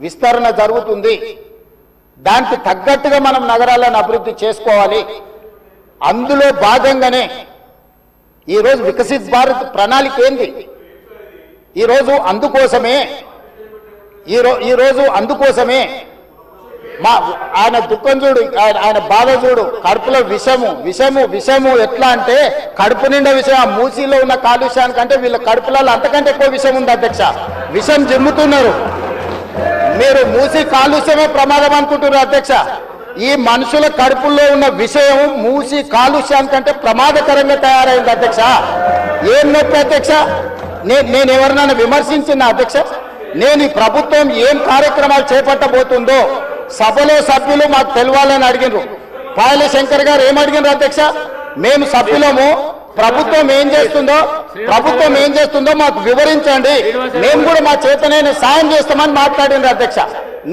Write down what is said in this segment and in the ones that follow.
విస్తరణ జరుగుతుంది. దానికి తగ్గట్టుగా మనం నగరాలను అభివృద్ధి చేసుకోవాలి. అందులో భాగంగానే ఈరోజు వికసిత్ భారత్ ప్రణాళిక ఏంది? ఈరోజు అందుకోసమే మా ఆయన దుఃఖం చూడు, ఆయన బాధ చూడు, కడుపులో విషము ఎట్లా అంటే కడుపు నిండా విషయం. మూసీలో ఉన్న కాలుష్యానికంటే వీళ్ళ కడుపులలో అంతకంటే ఎక్కువ విషయం ఉంది అధ్యక్ష. విషం జిమ్ముతున్నారు. మీరు మూసీ కాలుష్యమే ప్రమాదం అనుకుంటున్నారు అధ్యక్ష. ఈ మనుషుల కడుపుల్లో ఉన్న విషయం మూసీ కాలుష్యానికంటే ప్రమాదకరంగా తయారైంది అధ్యక్ష. ఏం నొప్పి అధ్యక్ష? నేను ఎవరినైనా విమర్శించిన అధ్యక్ష? నేను ఈ ప్రభుత్వం ఏం కార్యక్రమాలు చేపట్టబోతుందో సభలో సభ్యులు మాకు తెలవాలని అడిగినారు. పాయల శంకర్ గారు ఏం అడిగినారు అధ్యక్ష? మేము సభ్యులము, ప్రభుత్వం ఏం చేస్తుందో మాకు వివరించండి, మేము కూడా మా చేతనైనా సాయం చేస్తామని మాట్లాడినారు అధ్యక్ష.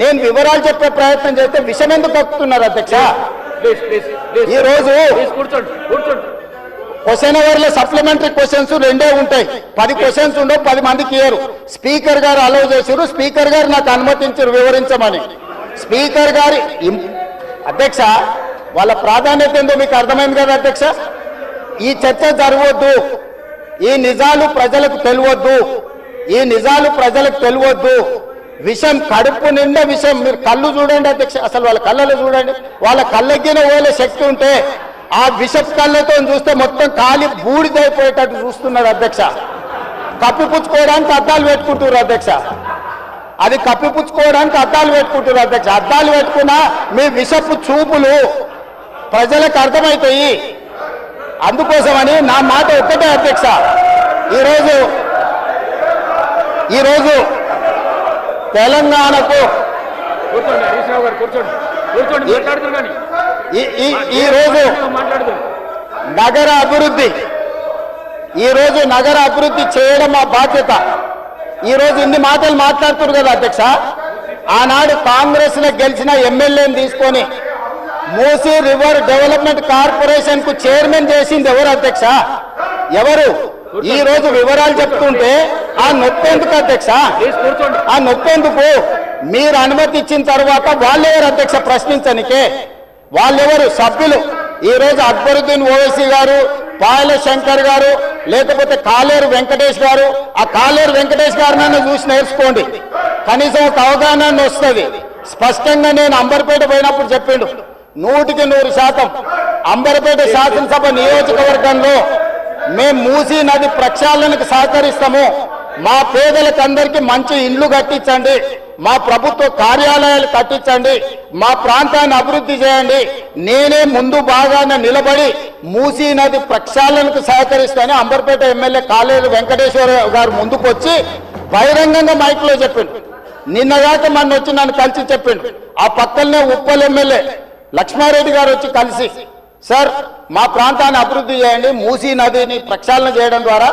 నేను వివరాలు చెప్పే ప్రయత్నం చేస్తే విషయం ఎందుకు కక్కుతున్నారు అధ్యక్ష? ఈరోజు క్వశ్చన్ అవర్లో సప్లిమెంటరీ క్వశ్చన్స్ 2 ఉంటాయి. 10 క్వశ్చన్స్ ఉండవు, 10 మందికి ఇయ్యరు. స్పీకర్ గారు అలౌ చేశారు, స్పీకర్ గారు నాకు అనుమతించారు వివరించమని. స్పీకర్ గారి అధ్యక్ష వాళ్ళ ప్రాధాన్యత ఏందో మీకు అర్థమైంది కదా అధ్యక్ష. ఈ చర్చ జరగవద్దు, ఈ నిజాలు ప్రజలకు తెలియవద్దు. విషం కడుపు నిండా విషం. మీరు కళ్ళు చూడండి అధ్యక్ష, అసలు వాళ్ళ కళ్ళలో చూడండి. వాళ్ళ కళ్ళెక్కిన ఓలే శక్తి ఉంటే ఆ విషపు కళ్ళతో చూస్తే మొత్తం కాలి బూడిదైపోయేటట్టు చూస్తున్నారు అధ్యక్ష. కప్పిపుచ్చుకోవడానికి అద్దాలు పెట్టుకుంటున్నారు అధ్యక్ష. అద్దాలు పెట్టుకున్నా మీ విషపు చూపులు ప్రజలకు అర్థమవుతాయి. అందుకోసమని నా మాట ఒక్కటే అధ్యక్ష. ఈరోజు తెలంగాణకు ఈరోజు నగర అభివృద్ధి చేయడం మా బాధ్యత. ఈరోజు ఇన్ని మాటలు మాట్లాడుతున్నారు కదా అధ్యక్ష. ఆనాడు కాంగ్రెస్ లో గెలిచిన ఎమ్మెల్యేని తీసుకొని మూసీ రివర్ డెవలప్మెంట్ కార్పొరేషన్ కు చైర్మన్ చేసింది ఎవరు అధ్యక్ష? ఎవరు? ఈ రోజు వివరాలు చెప్తుంటే ఆ నొప్పెందుకు అధ్యక్ష? మీరు అనుమతి ఇచ్చిన తర్వాత వాళ్ళెవరు అధ్యక్ష ప్రశ్నించనికే? వాళ్ళెవరు సభ్యులు? ఈ రోజు అక్బరుద్దీన్ ఓవైసీ గారు, పాయల శంకర్ గారు, లేకపోతే కాలేరు వెంకటేష్ గారు. ఆ కాలేరు వెంకటేష్ గారినైనా చూసి నేర్చుకోండి, కనీసం ఒక అవగాహన వస్తుంది. స్పష్టంగా నేను అంబర్పేట పోయినప్పుడు చెప్పిండు, 100% అంబర్పేట శాసనసభ నియోజకవర్గంలో మేము మూసీ నది ప్రక్షాళనకు సహకరిస్తాము. మా పేదలకు అందరికీ మంచి ఇండ్లు కట్టించండి, మా ప్రభుత్వ కార్యాలయాలు కట్టించండి, మా ప్రాంతాన్ని అభివృద్ధి చేయండి. నేనే ముందు భాగాన నిలబడి మూసీ నది ప్రక్షాళనకు సహకరిస్తానని అంబర్పేట ఎమ్మెల్యే కాలేరు వెంకటేశ్వర గారు ముందుకు వచ్చి బహిరంగంగా మైక్లో చెప్పిండు. నిన్నగాక మొన్న వచ్చి నన్ను కలిసి చెప్పిండు. ఆ పక్కనే ఉప్పల్ ఎమ్మెల్యే లక్ష్మారెడ్డి గారు వచ్చి కలిసి, సార్ మా ప్రాంతాన్ని అభివృద్ధి చేయండి, మూసీ నదిని ప్రక్షాళన చేయడం ద్వారా